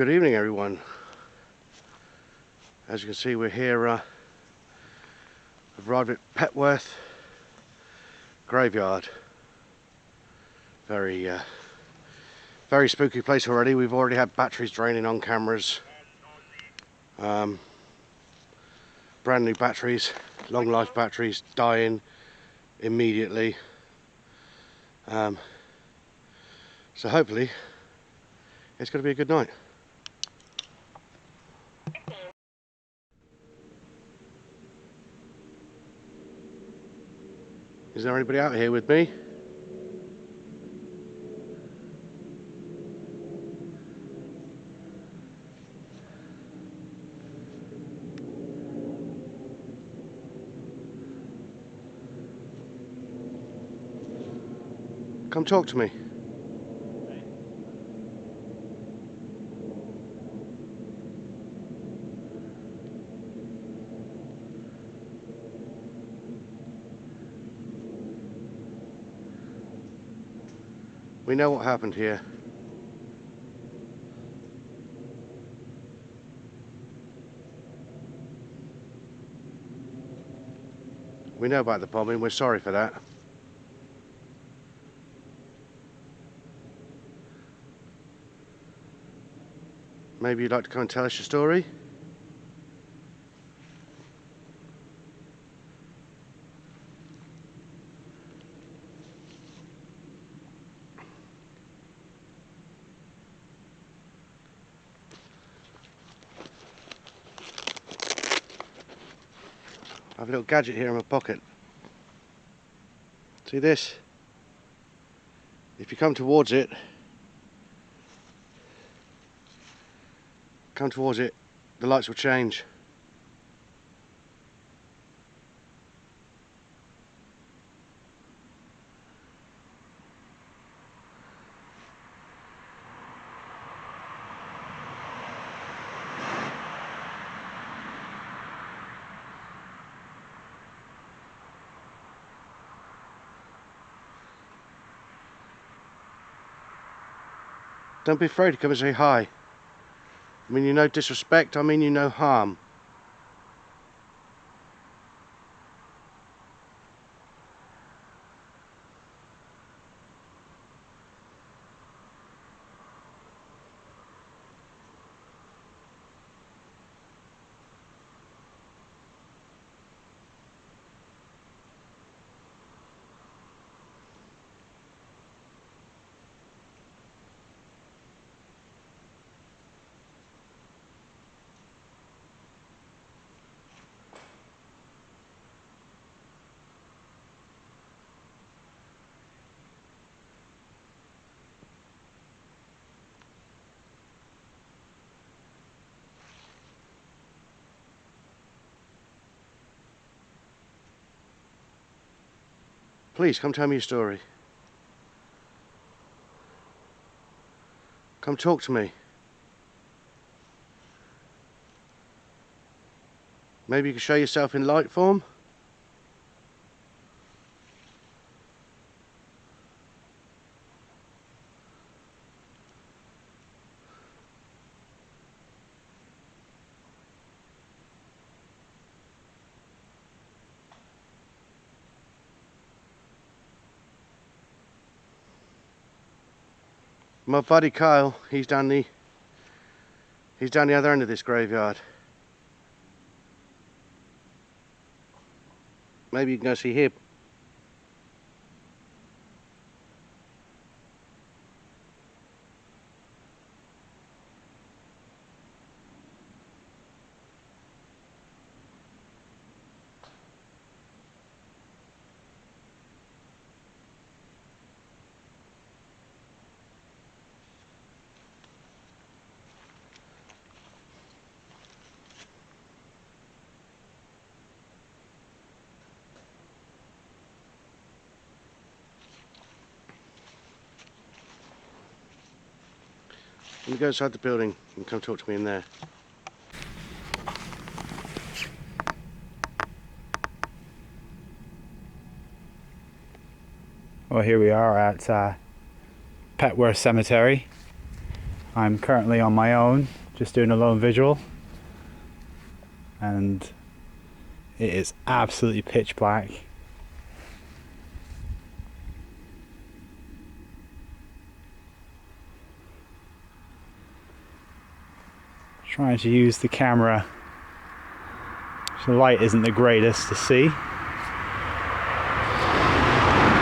Good evening, everyone. As you can see, we're here. I've arrived at Petworth graveyard. Very spooky place already. We've already had batteries draining on cameras. Brand new batteries, long life batteries, dying immediately. So hopefully it's going to be a good night. Is there anybody out here with me? Come talk to me. We know what happened here. We know about the bombing. We're sorry for that. Maybe you'd like to come and tell us your story? I have a little gadget here in my pocket. See this? If you come towards it, the lights will change. Don't be afraid to come and say hi. I mean you no disrespect, I mean you no harm. Please, come tell me your story. Come talk to me. Maybe you can show yourself in light form? My buddy Kyle, he's down the other end of this graveyard. Maybe you can go see him. Let me go inside the building and come talk to me in there. Well, here we are at Petworth Cemetery. I'm currently on my own, just doing a lone visual, and it is absolutely pitch black. Trying to use the camera, the light isn't the greatest to see,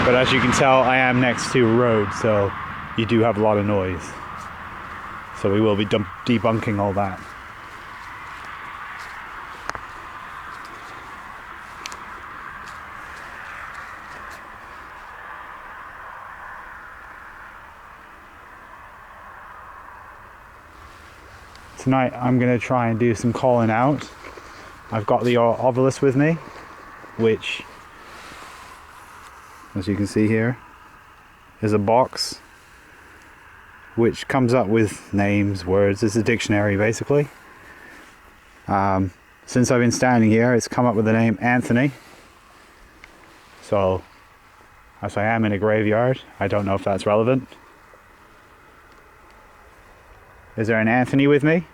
but as you can tell I am next to a road, so you do have a lot of noise, so we will be debunking all that. Tonight I'm going to try and do some calling out. I've got the obelisk with me, which, as you can see here, is a box which comes up with names, words. It's a dictionary basically. Since I've been standing here, it's come up with the name Anthony. So, as I am in a graveyard, I don't know if that's relevant. Is there an Anthony with me?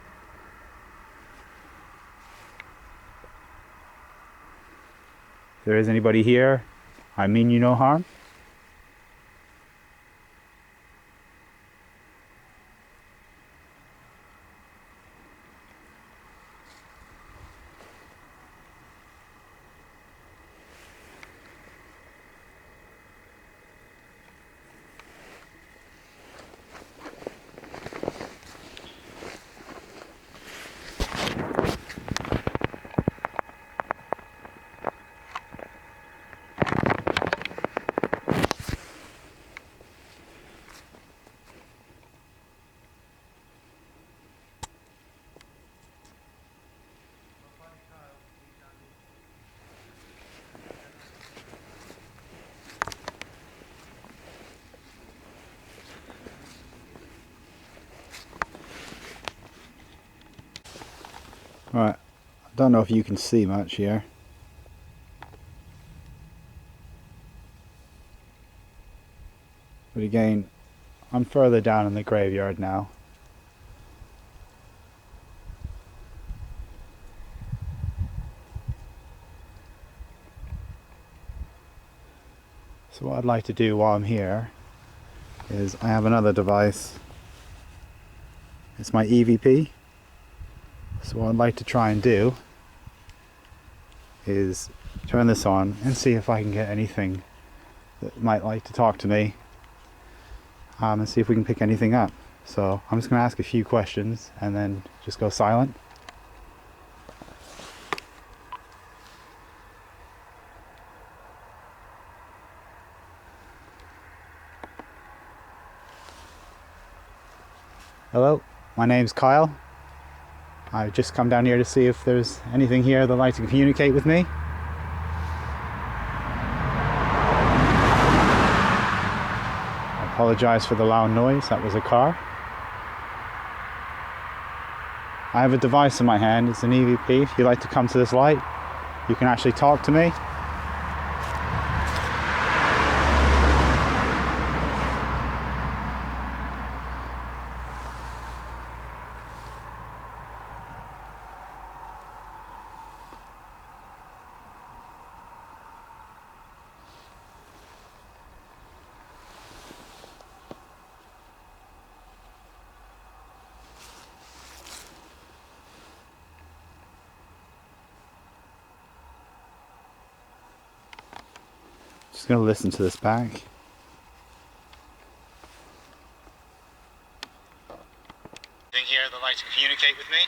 If there is anybody here, I mean you no harm. Right, I don't know if you can see much here. But again, I'm further down in the graveyard now. So what I'd like to do while I'm here is I have another device. It's my EVP. So what I'd like to try and do is turn this on and see if I can get anything that might like to talk to me, and see if we can pick anything up. So I'm just going to ask a few questions and then just go silent. Hello, my name's Kyle. I've just come down here to see if there's anything here that'd like to communicate with me. I apologize for the loud noise, that was a car. I have a device in my hand, it's an EVP. If you'd like to come to this light, you can actually talk to me. Just going to listen to this back. Anything here that'd like to communicate with me?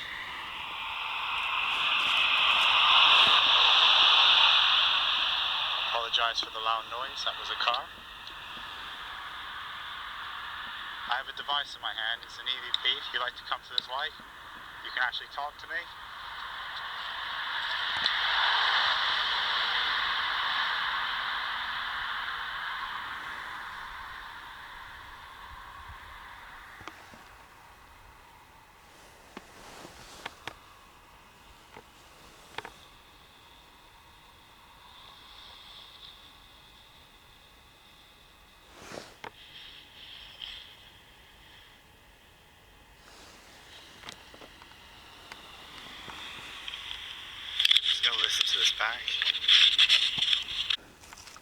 Apologize for the loud noise, that was a car. I have a device in my hand, it's an EVP. If you'd like to come to this light, you can actually talk to me. us back.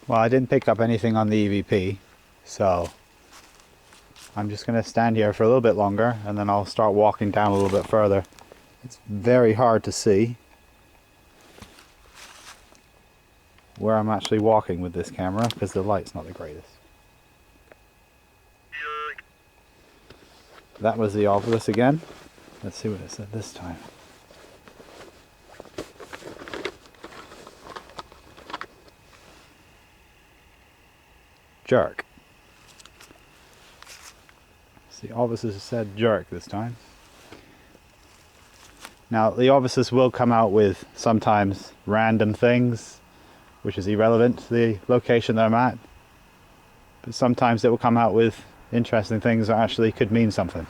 Well, I didn't pick up anything on the EVP, so I'm just going to stand here for a little bit longer and then I'll start walking down a little bit further. It's very hard to see where I'm actually walking with this camera because the light's not the greatest. That was the obelisk again. Let's see what it said this time. Jerk. The obelisk said jerk this time. Now the obelisk will come out with sometimes random things which is irrelevant to the location that I'm at, but sometimes it will come out with interesting things that actually could mean something.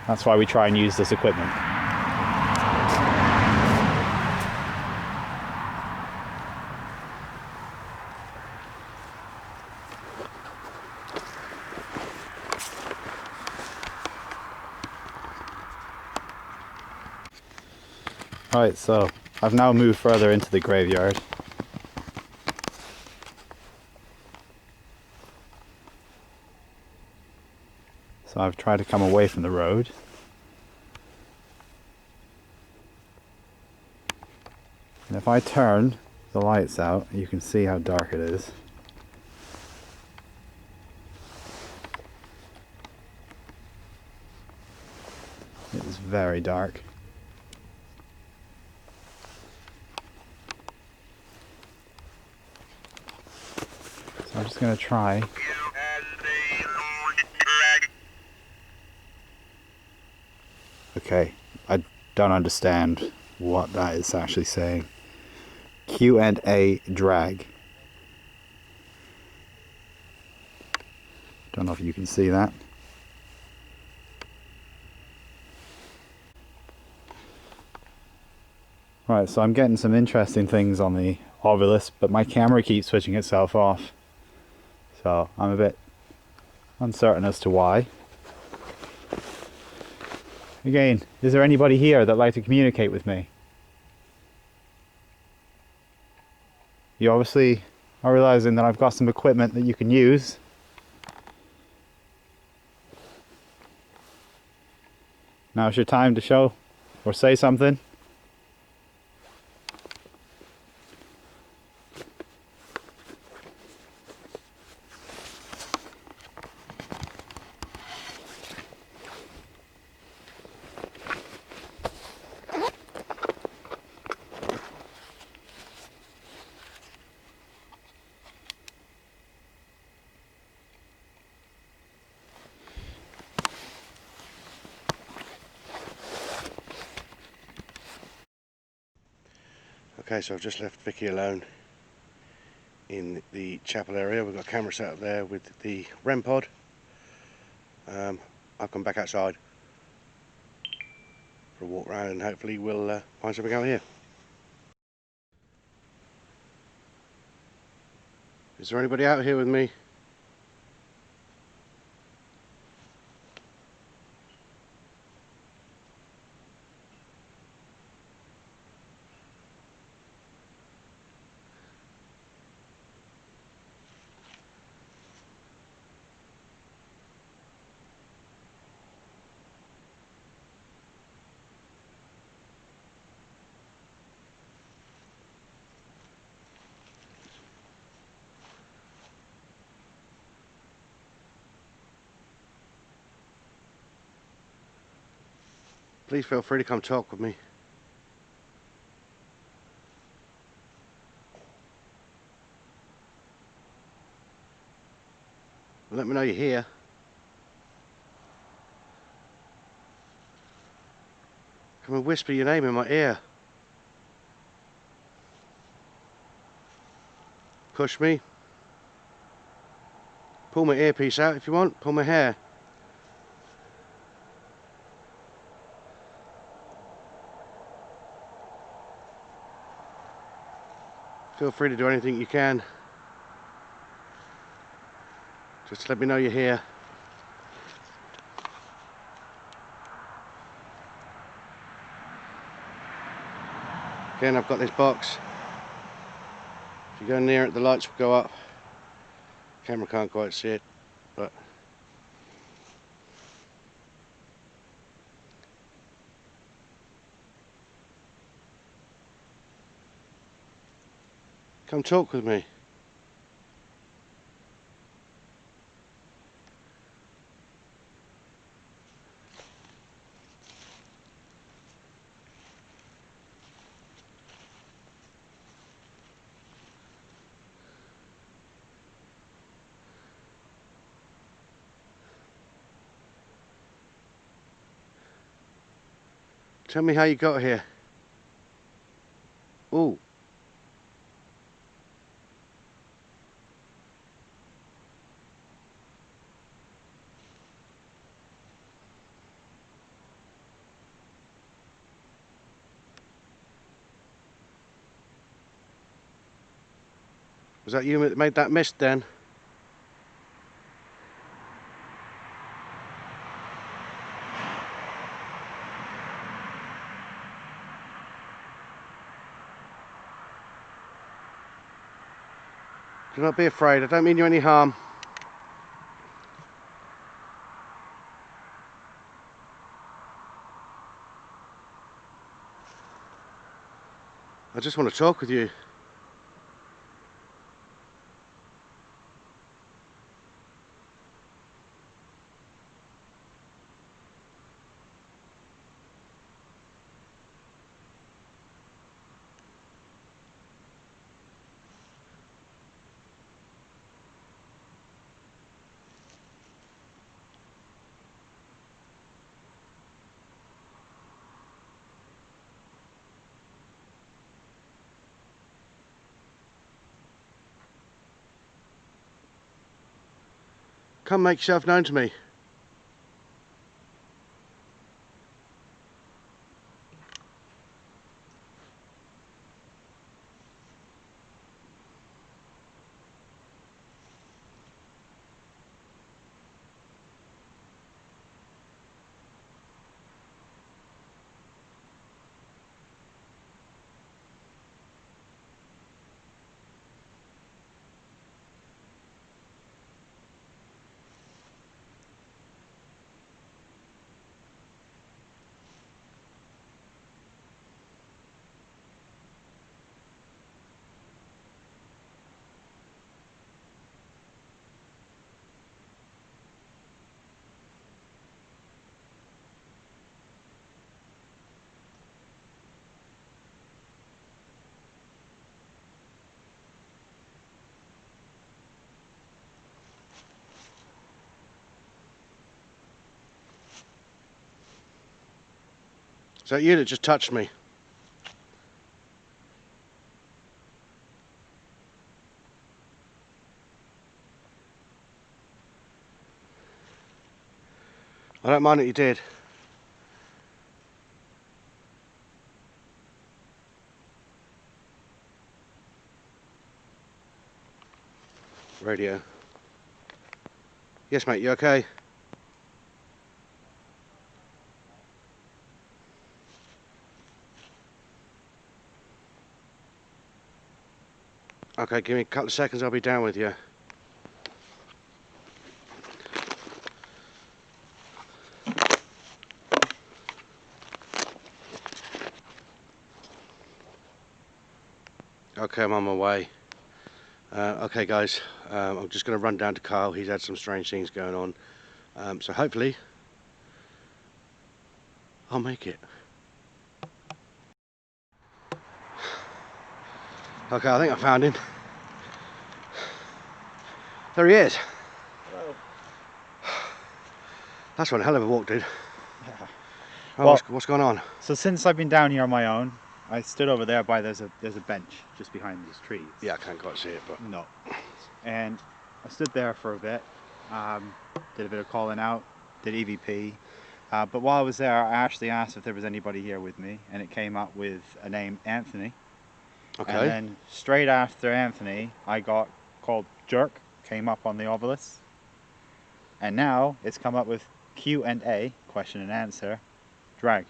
That's why we try and use this equipment. Alright, so I've now moved further into the graveyard. So I've tried to come away from the road. And if I turn the lights out, you can see how dark it is. It is very dark. So I'm just going to try. Okay, I don't understand what that is actually saying. Q&A drag. Don't know if you can see that. Right, so I'm getting some interesting things on the obelisk, but my camera keeps switching itself off. So I'm a bit uncertain as to why. Again, is there anybody here that'd like to communicate with me? You obviously are realizing that I've got some equipment that you can use. Now's your time to show or say something. Okay, so I've just left Vicky alone in the chapel area. We've got a camera set up there with the REM pod. I'll come back outside for a walk around and hopefully we'll find something out here. Is there anybody out here with me? Please feel free to come talk with me. Let me know you're here. Come and whisper your name in my ear. Push me. Pull my earpiece out if you want. Pull my hair. Feel free to do anything you can. Just let me know you're here. Again, I've got this box. If you go near it, the lights will go up. Camera can't quite see it, but come talk with me. Tell me how you got here. Ooh. Was that you that made that mist then? Do not be afraid, I don't mean you any harm. I just want to talk with you. Come make yourself known to me. Is that you that just touched me? I don't mind that you did. Radio. Yes, mate, you okay? Okay, give me a couple of seconds, I'll be down with you. Okay, I'm on my way. Okay guys, I'm just going to run down to Carl. He's had some strange things going on. So hopefully I'll make it. Okay, I think I found him. There he is. Hello. That's one hell of a walk, dude. Yeah. Oh, Well, what's going on? So since I've been down here on my own, I stood over there by there's a bench just behind these trees. Yeah, I can't quite see it, but No. And I stood there for a bit, did a bit of calling out, did EVP. But while I was there, I actually asked if there was anybody here with me, and it came up with a name, Anthony. okay. And then straight after Anthony, I got called Jerk, came up on the obelisk. And now it's come up with Q&A, question and answer, drag.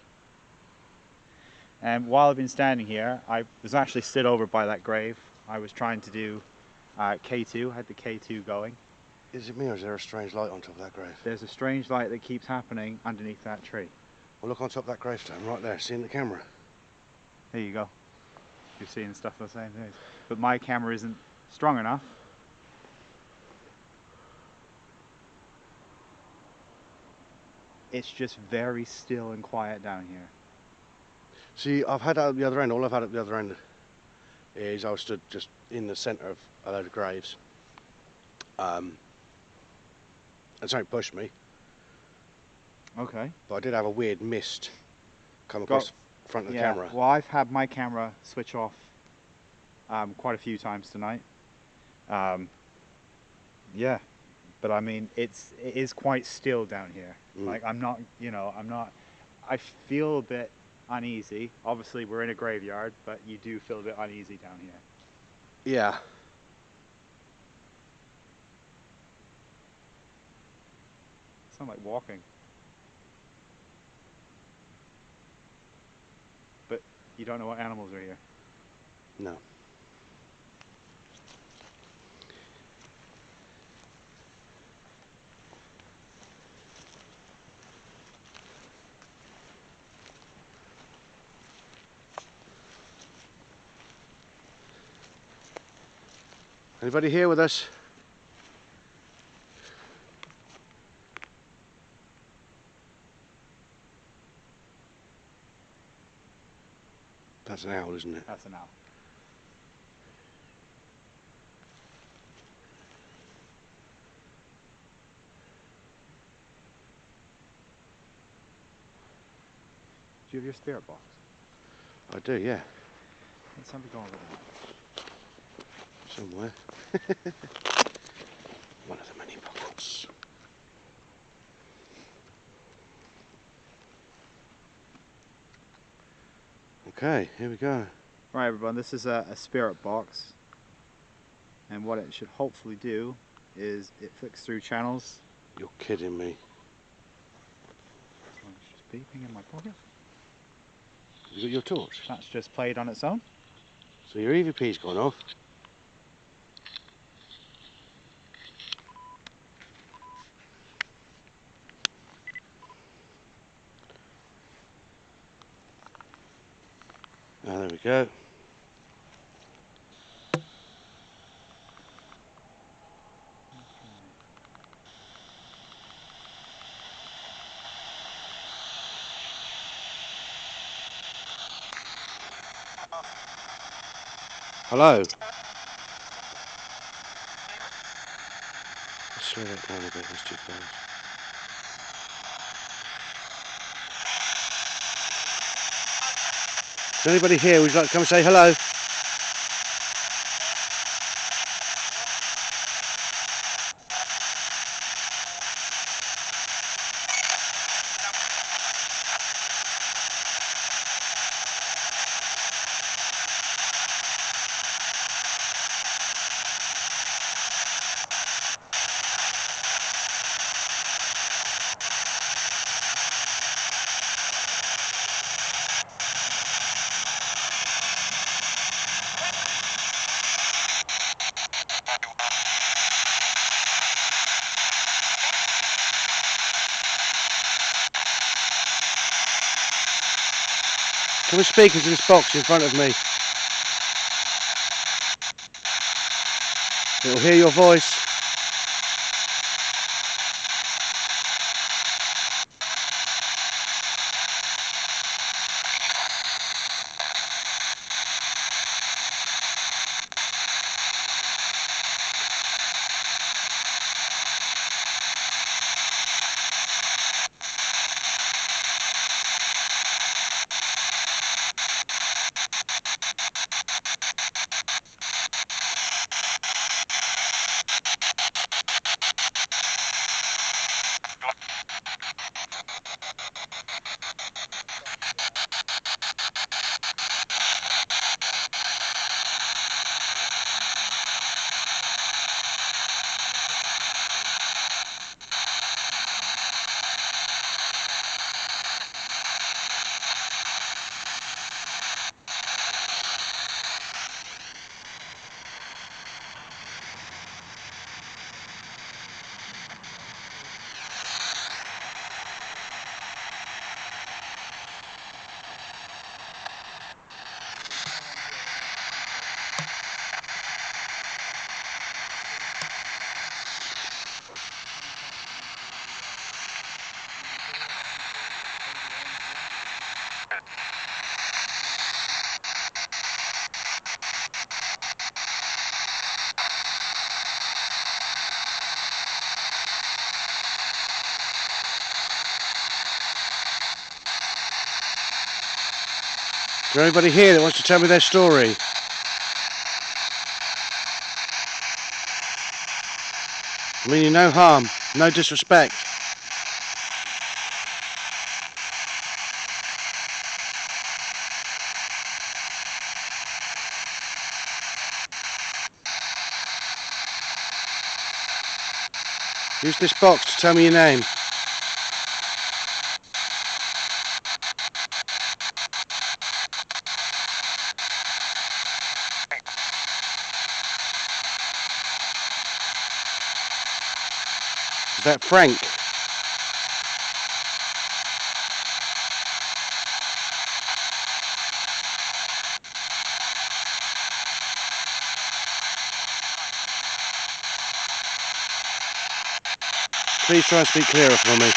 And while I've been standing here, I was actually stood over by that grave. I was trying to do K2, I had the K2 going. Is it me or is there a strange light on top of that grave? There's a strange light that keeps happening underneath that tree. Well, look on top of that gravestone right there, seeing the camera. There you go. You're seeing stuff the same thing. But my camera isn't strong enough. It's just very still and quiet down here. See, I've had that at the other end. All I've had at the other end is I was stood just in the centre of a load of graves. And something pushed me. Okay. But I did have a weird mist come across the front of the camera. Well, I've had my camera switch off quite a few times tonight. Yeah, but I mean, it is quite still down here. Like, I'm not, I feel a bit uneasy. Obviously, we're in a graveyard, but you do feel a bit uneasy down here. Yeah. Sound like walking. But you don't know what animals are here. No. Anybody here with us? That's an owl, isn't it? That's an owl. Do you have your spirit box? I do, yeah. Let somebody go over there. Somewhere. One of the many pockets. Okay, here we go. Right, everyone, this is a spirit box. And what it should hopefully do is it flicks through channels. You're kidding me. So it's just beeping in my pocket. You got your torch? That's just played on its own. So your EVP's gone off. Ah, there we go. Hello. Let's slow that down a bit, that's too fast. Is anybody here? Would you like to come and say hello? Can we speak into this box in front of me? It'll hear your voice. there anybody here that wants to tell me their story? I mean you no harm, no disrespect. Use this box to tell me your name. Is that Frank? Please try and speak clearer for me.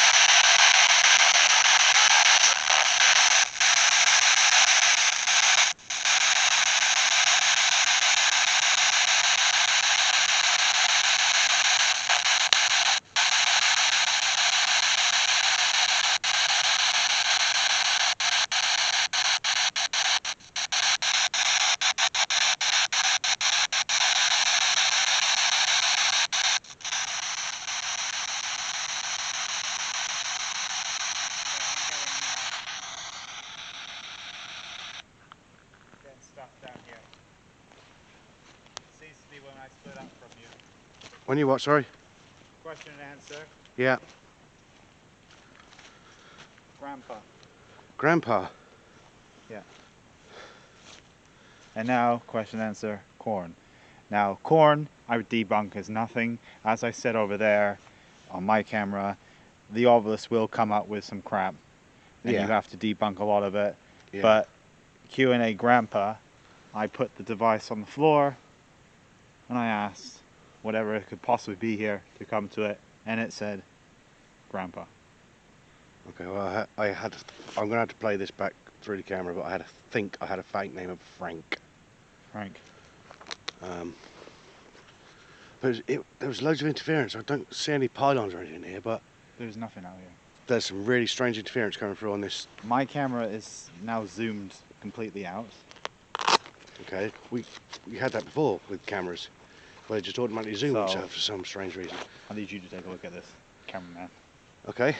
Stuff down here. Seems to be when I split up from you. When you what, sorry? Question and answer. Yeah. Grandpa. Grandpa? Yeah. And now, question and answer, corn. Now, corn, I would debunk as nothing. As I said over there on my camera, the obelisk will come up with some crap. And Yeah. you have to debunk a lot of it. Yeah. But Q&A Grandpa, I put the device on the floor and I asked whatever it could possibly be here to come to it, and it said Grandpa. Okay, well, I'm going to have to play this back through the camera, but I had a fake name of Frank. Frank. But there was loads of interference. I don't see any pylons or anything here, but There's nothing out here. there's some really strange interference coming through on this. My camera is now zoomed completely out. Okay, we had that before with cameras, where they just automatically zoom So- themselves for some strange reason. I need you to take a look at this, cameraman. Okay.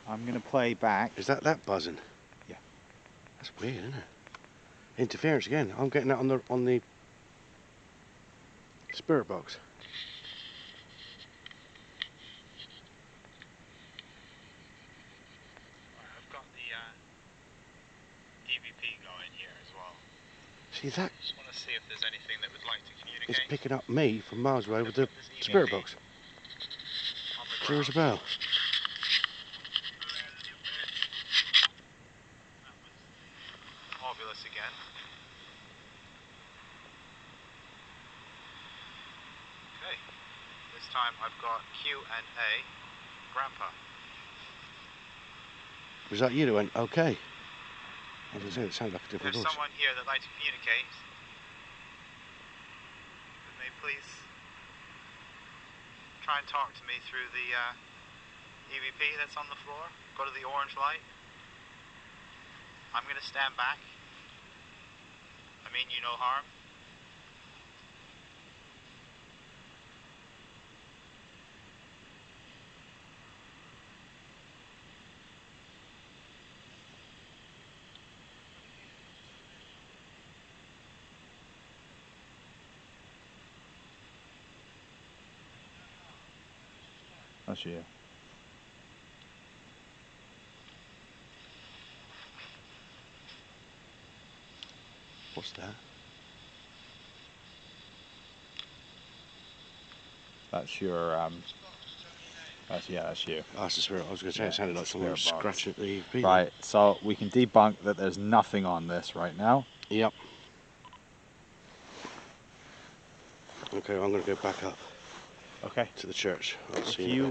I'm going to play back. Is that buzzing? Yeah. That's weird, isn't it? Interference again. I'm getting that on the spirit box. I've got the EVP going here as well. See that? Just want to see if there's anything that would like to communicate. It's picking up me from miles away with the This EVP spirit box. on the Clear as a ground. bell. Obulus again. Okay. This time I've got Q&A Grandpa. Was that you that went, okay? I was going to say, it sounded like a different There's voice. someone here that'd like to communicate. Could they please try and talk to me through the EVP that's on the floor? Go to the orange light. I'm going to stand back. I mean you no harm. That's you. What's that? That's your that's you. Oh, it's the spirit. I was going to say, Yeah, it sounded like someone was spirit box. scratching at the EVP. Right, so we can debunk that there's nothing on this right now. Yep. Okay, well, I'm going to go back up Okay. to the church. I'll If see you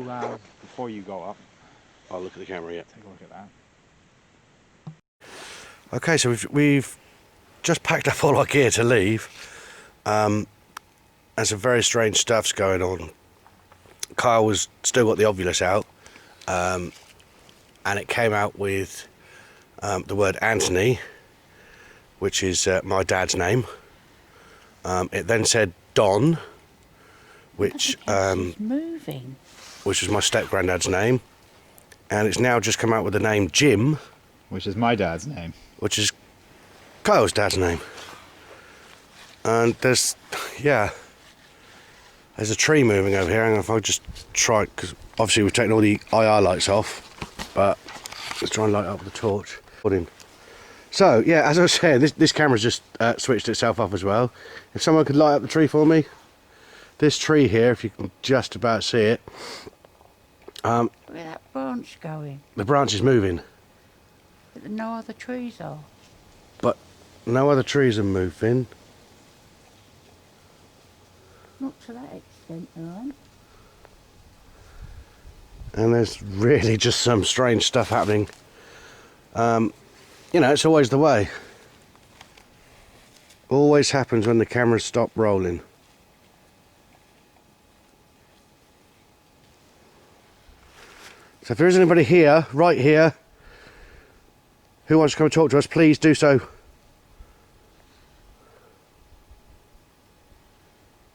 before you go up, I'll look at the camera, yeah. take a look at that. Okay, so we've just packed up all our gear to leave. And some very strange stuff's going on. Kyle was still got the ovulus out, and it came out with the word Anthony, which is my dad's name. It then said Don, which moving. which was my step-granddad's name, and it's now just come out with the name Jim, Which is my dad's name. which is Kyle's dad's name. And there's a tree moving over here. Hang on, if I just try, because obviously we've taken all the IR lights off, but let's try and light up with the torch. Put in. So yeah, as I was saying, this camera's just switched itself off as well. If someone could light up the tree for me, this tree here, if you can just about see it. Where's that branch going? The branch is moving, But no other trees are. but no other trees are moving. Not to that extent, there aren't. And there's really just some strange stuff happening. You know, it's always the way. Always happens when the cameras stop rolling. So if there is anybody here, right here, who wants to come and talk to us, please do so.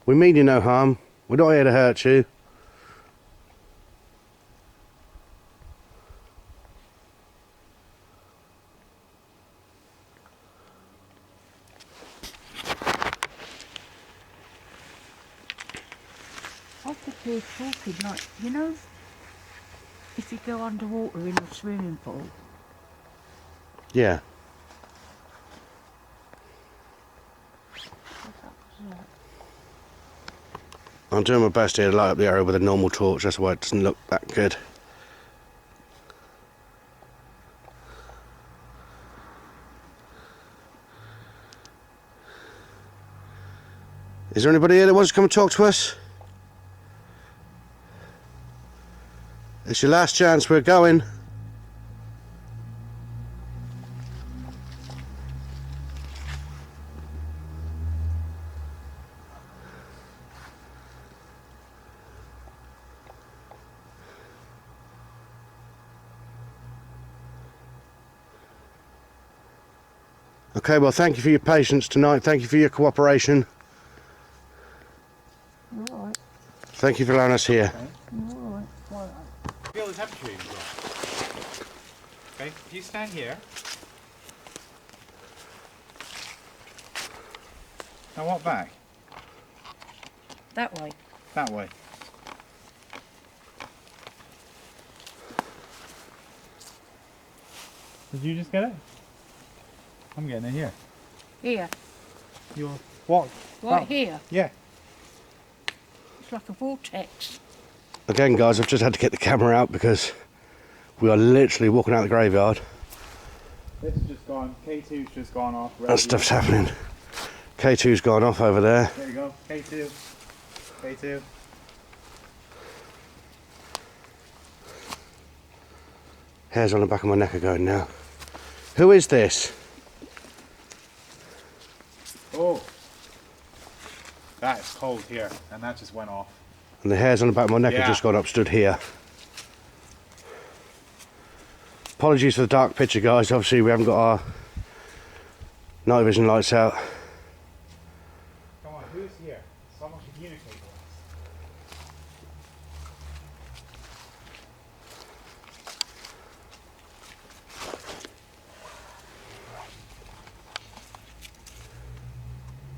We mean you no harm. We're not here to hurt you. I could hear talking like, you know, if you go underwater in a swimming pool. Yeah. I'm doing my best here to light up the area with a normal torch, that's why it doesn't look that good. Is there anybody here that wants to come and talk to us? It's your last chance, we're going. Okay, well, thank you for your patience tonight. Thank you for your cooperation. All right, Thank you for allowing us here. all right. Feel the temperature. Okay, if you stand here. Now walk back. That way. That way. Did you just get it? I'm getting it here. Here. You'll walk. Right back. here. Yeah. It's like a vortex. Again, guys, I've just had to get the camera out because we are literally walking out the graveyard. This has just gone. K2's just gone off. And stuff's happening. K2's gone off over there. There you go. K2. K2. Hairs on the back of my neck are going now. Who is this? Oh. That is cold here, and that just went off. And the hairs on the back of my neck have Yeah. just gone up, stood here. Apologies for the dark picture, guys. Obviously, we haven't got our night vision lights out. Come on, who's here? Someone communicate with us.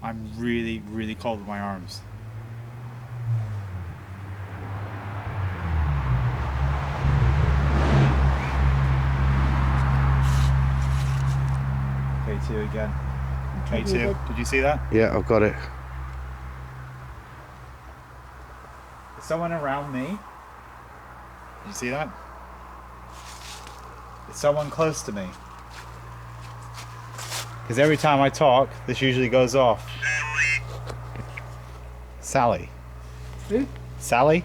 I'm really, really cold with my arms. K2 again. K2, did you see that? Yeah, I've got it. Is someone around me? Did you see that? Is someone close to me? Because every time I talk, this usually goes off. Sally. Who? Sally?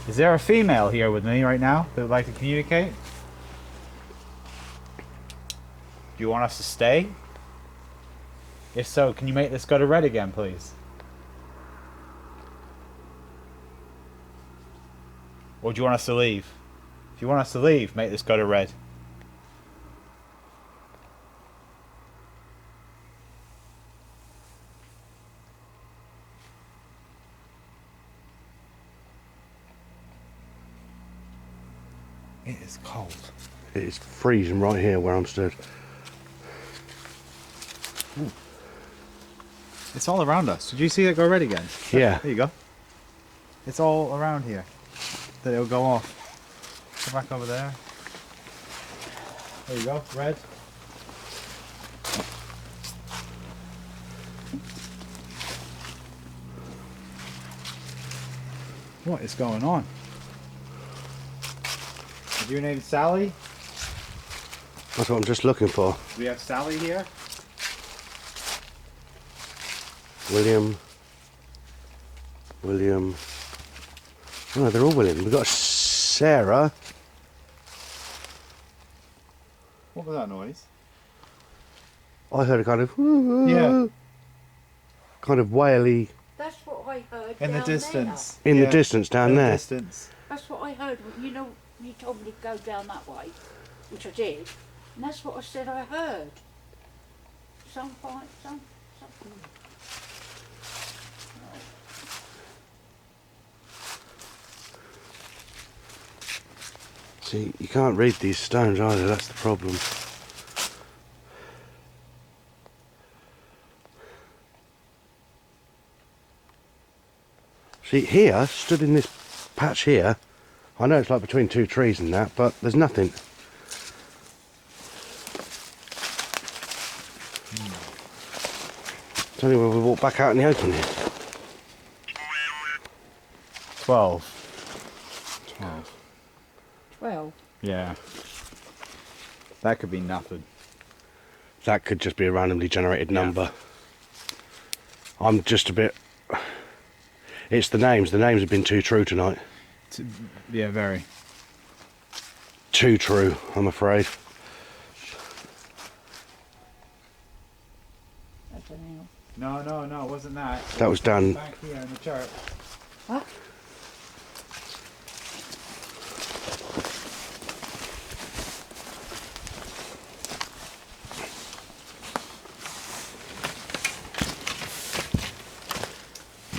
Is there a female here with me right now that would like to communicate? Do you want us to stay? If so, can you make this go to red again, please? Or do you want us to leave? If you want us to leave, make this go to red. It is cold. It is freezing right here where I'm stood. Ooh. It's all around us. Did you see it go red again? Yeah. There you go. It's all around here that it'll go off. Go back over there. There you go, red. What is going on? Is your name Sally? That's what I'm just looking for. Do we have Sally here? William. Oh, they're all William. We've got Sarah. What was that noise? I heard a kind of Yeah. kind of waily That's what I heard In the down distance. in Yeah. the distance down In the there. distance. There. That's what I heard. You know, you told me to go down that way, which I did, and that's what I said I heard. Something. See, you can't read these stones either, that's the problem. See, here, stood in this patch here, I know it's like between two trees and that, but there's nothing. It's only when we walk back out in the open here. 12. 12. Yeah. That could be nothing. That could just be a randomly generated Yeah. number. I'm just a bit... It's the names. The names have been too true tonight. Yeah, very. Too true, I'm afraid. That's an animal. No, it wasn't that. That was done. Back here in the church. Huh?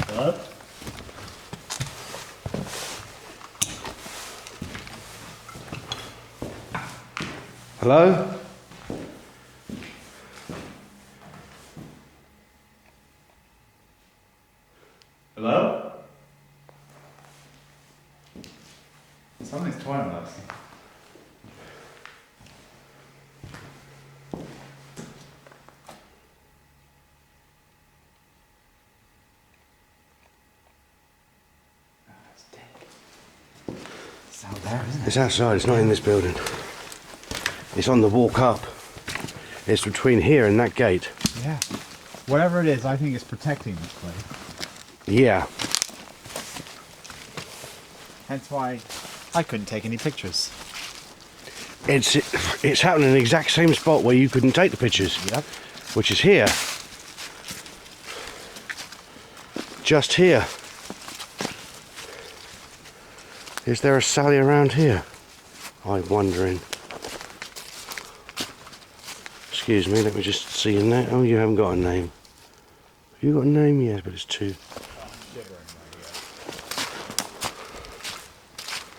Hello? Hello? Hello? Something's toying with us. It's dead. It's out there, isn't it? It's outside, it's not in this building. It's on the walk up. It's between here and that gate. Yeah. Whatever it is, I think it's protecting this place. Yeah. Hence why I couldn't take any pictures. It's happening in the exact same spot where you couldn't take the pictures. Yep. Which is here. Just here. Is there a Sally around here? I'm wondering. Excuse me, let me just see your name. Oh, you haven't got a name. Have you got a name? Yes, but it's two.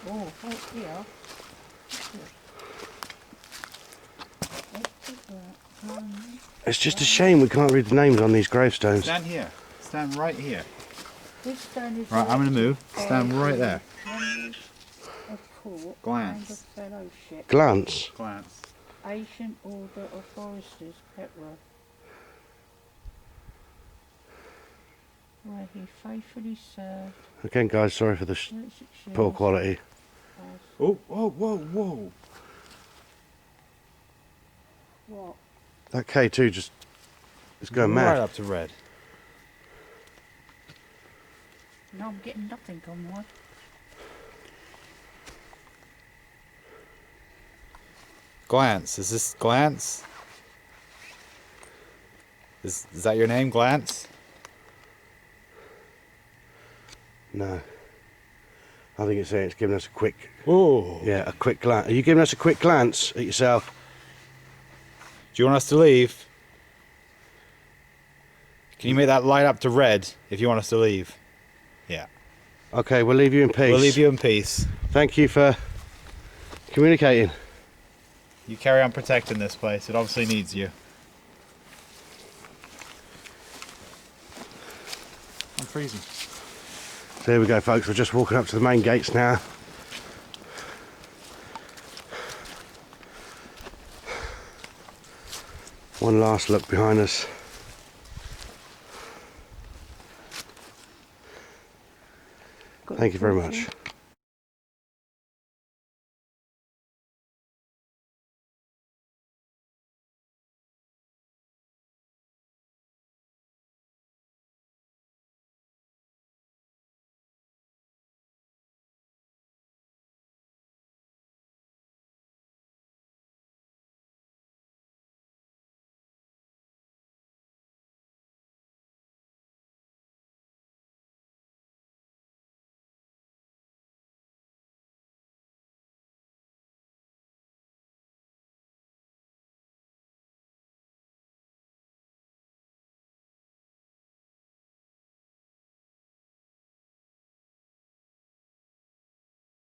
Oh, right here. It's just a shame we can't read the names on these gravestones. Stand here. Stand right here. This stone is Right, I'm going to move. Stand right there. Members of court Glance. and of fellowship. Glance. Glance. Ancient Order of Foresters, Petworth, where he faithfully served Again, guys, sorry for the 36 poor years quality. as Oh, whoa, whoa, whoa. what? That K2 just is going Right mad. up to red. No, I'm getting nothing on one. Glance. Is this Glance? Is that your name, Glance? No. I think it's saying it's giving us a quick, Ooh. yeah, a quick glance. Are you giving us a quick glance at yourself? Do you want us to leave? Can you make that light up to red if you want us to leave? Yeah. Okay, we'll leave you in peace. We'll leave you in peace. Thank you for communicating. You carry on protecting this place. It obviously needs you. I'm freezing. So here we go, folks. We're just walking up to the main gates now. One last look behind us. Thank you very much.